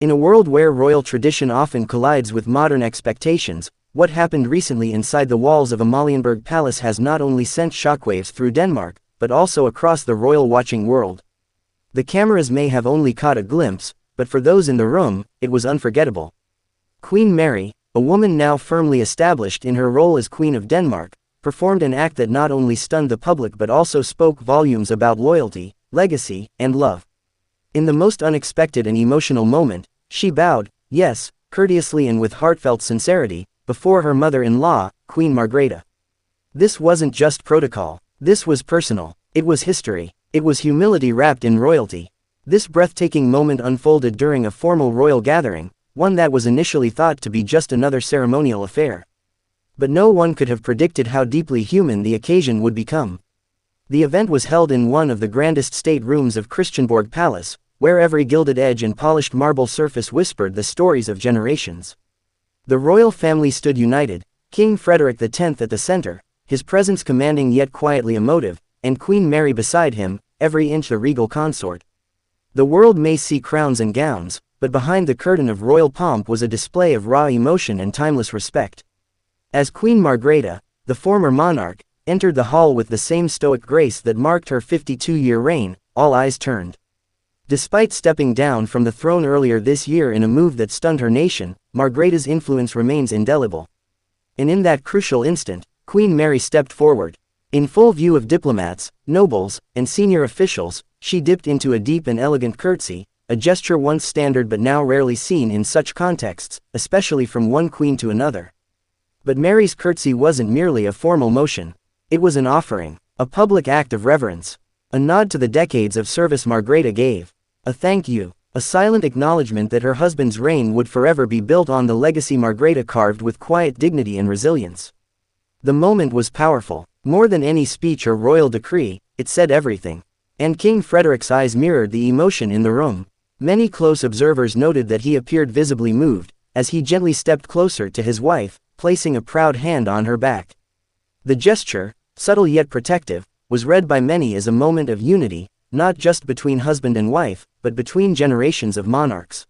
In a world where royal tradition often collides with modern expectations, what happened recently inside the walls of Amalienborg Palace has not only sent shockwaves through Denmark, but also across the royal watching world. The cameras may have only caught a glimpse, but for those in the room, it was unforgettable. Queen Mary, a woman now firmly established in her role as Queen of Denmark, performed an act that not only stunned the public but also spoke volumes about loyalty, legacy, and love. In the most unexpected and emotional moment, she bowed, yes, courteously and with heartfelt sincerity, before her mother-in-law, Queen Margrethe. This wasn't just protocol. This was personal. It was history. It was humility wrapped in royalty. This breathtaking moment unfolded during a formal royal gathering, one that was initially thought to be just another ceremonial affair. But no one could have predicted how deeply human the occasion would become. The event was held in one of the grandest state rooms of Christiansborg Palace, where every gilded edge and polished marble surface whispered the stories of generations. The royal family stood united, King Frederik X at the center, his presence commanding yet quietly emotive, and Queen Mary beside him, every inch a regal consort. The world may see crowns and gowns, but behind the curtain of royal pomp was a display of raw emotion and timeless respect. As Queen Margrethe, the former monarch, entered the hall with the same stoic grace that marked her 52-year reign, all eyes turned. Despite stepping down from the throne earlier this year in a move that stunned her nation, Margrethe's influence remains indelible. And in that crucial instant, Queen Mary stepped forward. In full view of diplomats, nobles, and senior officials, she dipped into a deep and elegant curtsy, a gesture once standard but now rarely seen in such contexts, especially from one queen to another. But Mary's curtsy wasn't merely a formal motion. It was an offering, a public act of reverence, a nod to the decades of service Margrethe gave, a thank you, a silent acknowledgement that her husband's reign would forever be built on the legacy Margrethe carved with quiet dignity and resilience. The moment was powerful. More than any speech or royal decree, it said everything. And King Frederik's eyes mirrored the emotion in the room. Many close observers noted that he appeared visibly moved, as he gently stepped closer to his wife, placing a proud hand on her back. The gesture, subtle yet protective, was read by many as a moment of unity, not just between husband and wife, but between generations of monarchs.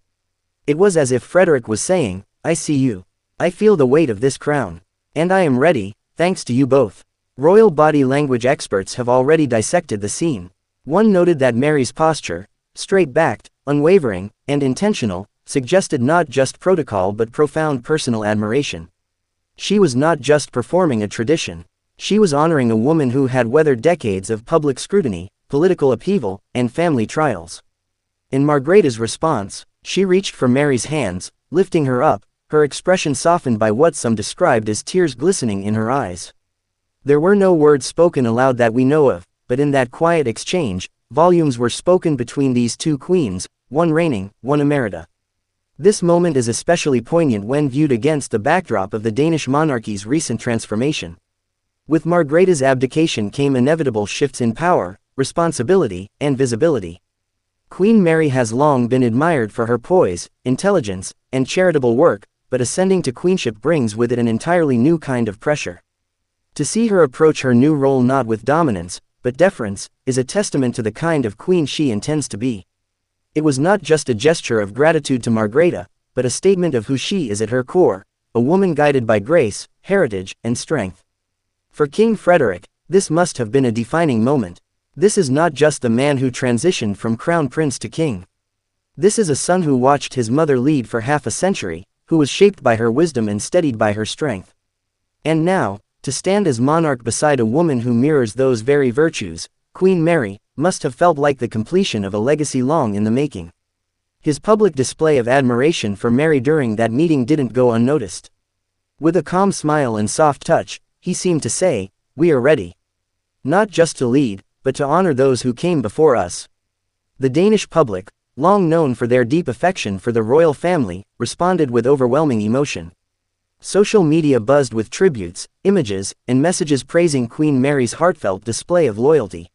It was as if Frederik was saying, "I see you. I feel the weight of this crown. And I am ready, thanks to you both." Royal body language experts have already dissected the scene. One noted that Mary's posture, straight-backed, unwavering, and intentional, suggested not just protocol but profound personal admiration. She was not just performing a tradition. She was honoring a woman who had weathered decades of public scrutiny, political upheaval, and family trials. In Margrethe's response, she reached for Mary's hands, lifting her up, her expression softened by what some described as tears glistening in her eyes. There were no words spoken aloud that we know of, but in that quiet exchange, volumes were spoken between these two queens, one reigning, one emerita. This moment is especially poignant when viewed against the backdrop of the Danish monarchy's recent transformation. With Margrethe's abdication came inevitable shifts in power, responsibility, and visibility. Queen Mary has long been admired for her poise, intelligence, and charitable work, but ascending to queenship brings with it an entirely new kind of pressure. To see her approach her new role not with dominance, but deference, is a testament to the kind of queen she intends to be. It was not just a gesture of gratitude to Margrethe, but a statement of who she is at her core, a woman guided by grace, heritage, and strength. For King Frederik, this must have been a defining moment. This is not just the man who transitioned from crown prince to king. This is a son who watched his mother lead for half a century, who was shaped by her wisdom and steadied by her strength. And now, to stand as monarch beside a woman who mirrors those very virtues, Queen Mary, must have felt like the completion of a legacy long in the making. His public display of admiration for Mary during that meeting didn't go unnoticed. With a calm smile and soft touch, he seemed to say, "We are ready. Not just to lead, but to honor those who came before us." The Danish public, long known for their deep affection for the royal family, responded with overwhelming emotion. Social media buzzed with tributes, images, and messages praising Queen Mary's heartfelt display of loyalty.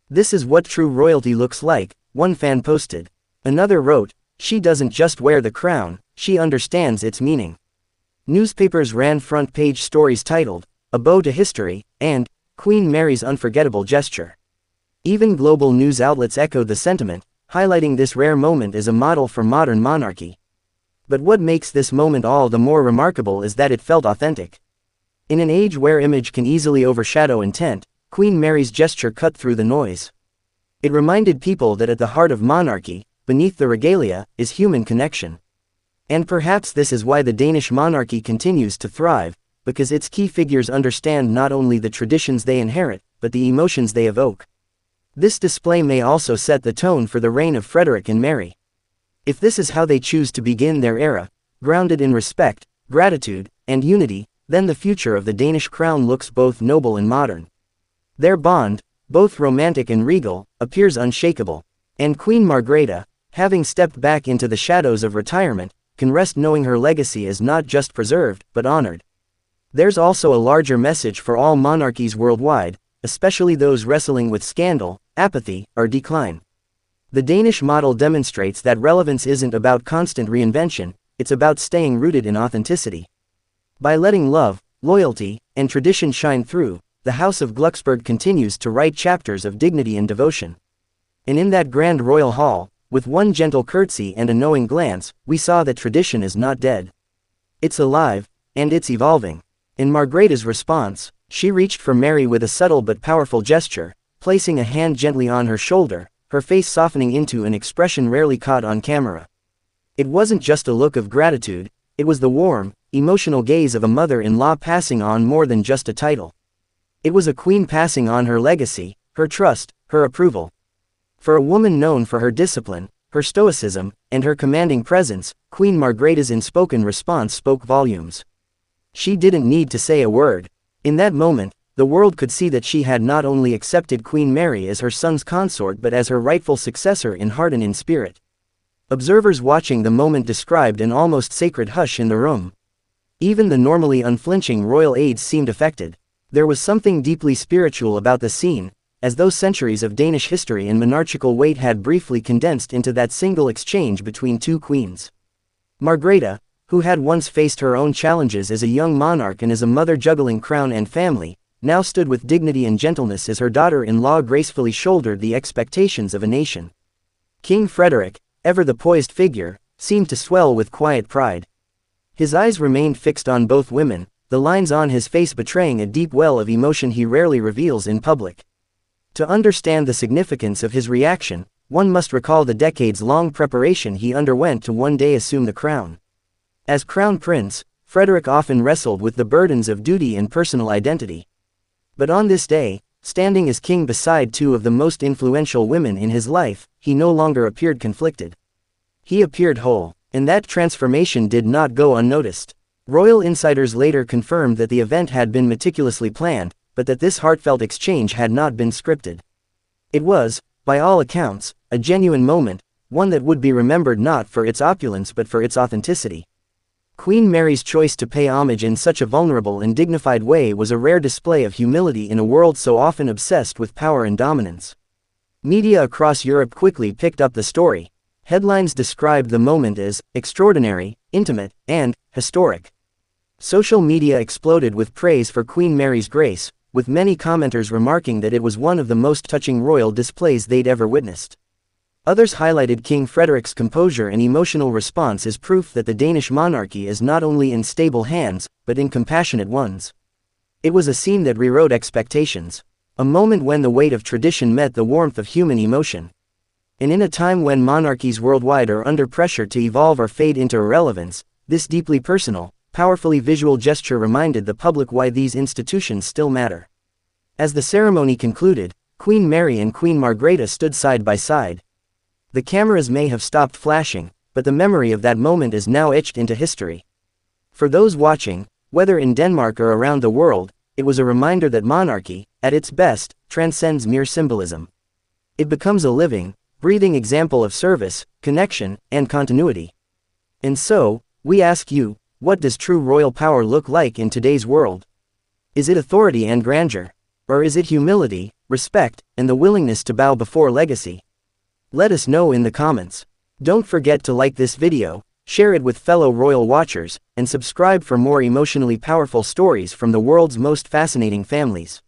"This is what true royalty looks like," one fan posted. Another wrote, "She doesn't just wear the crown, she understands its meaning." Newspapers ran front-page stories titled, "A Bow to History," and "Queen Mary's Unforgettable Gesture." Even global news outlets echoed the sentiment, highlighting this rare moment as a model for modern monarchy. But what makes this moment all the more remarkable is that it felt authentic. In an age where image can easily overshadow intent, Queen Mary's gesture cut through the noise. It reminded people that at the heart of monarchy, beneath the regalia, is human connection. And perhaps this is why the Danish monarchy continues to thrive, because its key figures understand not only the traditions they inherit, but the emotions they evoke. This display may also set the tone for the reign of Frederik and Mary. If this is how they choose to begin their era, grounded in respect, gratitude, and unity, then the future of the Danish crown looks both noble and modern. Their bond, both romantic and regal, appears unshakable, and Queen Margrethe, having stepped back into the shadows of retirement, can rest knowing her legacy is not just preserved, but honored. There's also a larger message for all monarchies worldwide, especially those wrestling with scandal, apathy, or decline. The Danish model demonstrates that relevance isn't about constant reinvention, it's about staying rooted in authenticity. By letting love, loyalty, and tradition shine through, the House of Glucksburg continues to write chapters of dignity and devotion. And in that grand royal hall, with one gentle curtsy and a knowing glance, we saw that tradition is not dead. It's alive, and it's evolving. In Margrethe's response, she reached for Mary with a subtle but powerful gesture, placing a hand gently on her shoulder, her face softening into an expression rarely caught on camera. It wasn't just a look of gratitude, it was the warm, emotional gaze of a mother-in-law passing on more than just a title. It was a queen passing on her legacy, her trust, her approval. For a woman known for her discipline, her stoicism, and her commanding presence, Queen Margrethe's unspoken response spoke volumes. She didn't need to say a word. In that moment, the world could see that she had not only accepted Queen Mary as her son's consort but as her rightful successor in heart and in spirit. Observers watching the moment described an almost sacred hush in the room. Even the normally unflinching royal aides seemed affected. There was something deeply spiritual about the scene, as though centuries of Danish history and monarchical weight had briefly condensed into that single exchange between two queens. Margrethe, who had once faced her own challenges as a young monarch and as a mother juggling crown and family, now stood with dignity and gentleness as her daughter-in-law gracefully shouldered the expectations of a nation. King Frederik, ever the poised figure, seemed to swell with quiet pride. His eyes remained fixed on both women, the lines on his face betraying a deep well of emotion he rarely reveals in public. To understand the significance of his reaction, one must recall the decades-long preparation he underwent to one day assume the crown. As crown prince, Frederik often wrestled with the burdens of duty and personal identity. But on this day, standing as king beside two of the most influential women in his life, he no longer appeared conflicted. He appeared whole, and that transformation did not go unnoticed. Royal insiders later confirmed that the event had been meticulously planned, but that this heartfelt exchange had not been scripted. It was, by all accounts, a genuine moment, one that would be remembered not for its opulence but for its authenticity. Queen Mary's choice to pay homage in such a vulnerable and dignified way was a rare display of humility in a world so often obsessed with power and dominance. Media across Europe quickly picked up the story. Headlines described the moment as extraordinary, intimate, and historic. Social media exploded with praise for Queen Mary's grace, with many commenters remarking that it was one of the most touching royal displays they'd ever witnessed. Others highlighted King Frederik's composure and emotional response as proof that the Danish monarchy is not only in stable hands, but in compassionate ones. It was a scene that rewrote expectations. A moment when the weight of tradition met the warmth of human emotion. And in a time when monarchies worldwide are under pressure to evolve or fade into irrelevance, this deeply personal, powerfully visual gesture reminded the public why these institutions still matter. As the ceremony concluded, Queen Mary and Queen Margrethe stood side by side. The cameras may have stopped flashing, but the memory of that moment is now etched into history. For those watching, whether in Denmark or around the world, it was a reminder that monarchy, at its best, transcends mere symbolism. It becomes a living, breathing example of service, connection, and continuity. And so, we ask you, what does true royal power look like in today's world? Is it authority and grandeur? Or is it humility, respect, and the willingness to bow before legacy? Let us know in the comments. Don't forget to like this video, share it with fellow royal watchers, and subscribe for more emotionally powerful stories from the world's most fascinating families.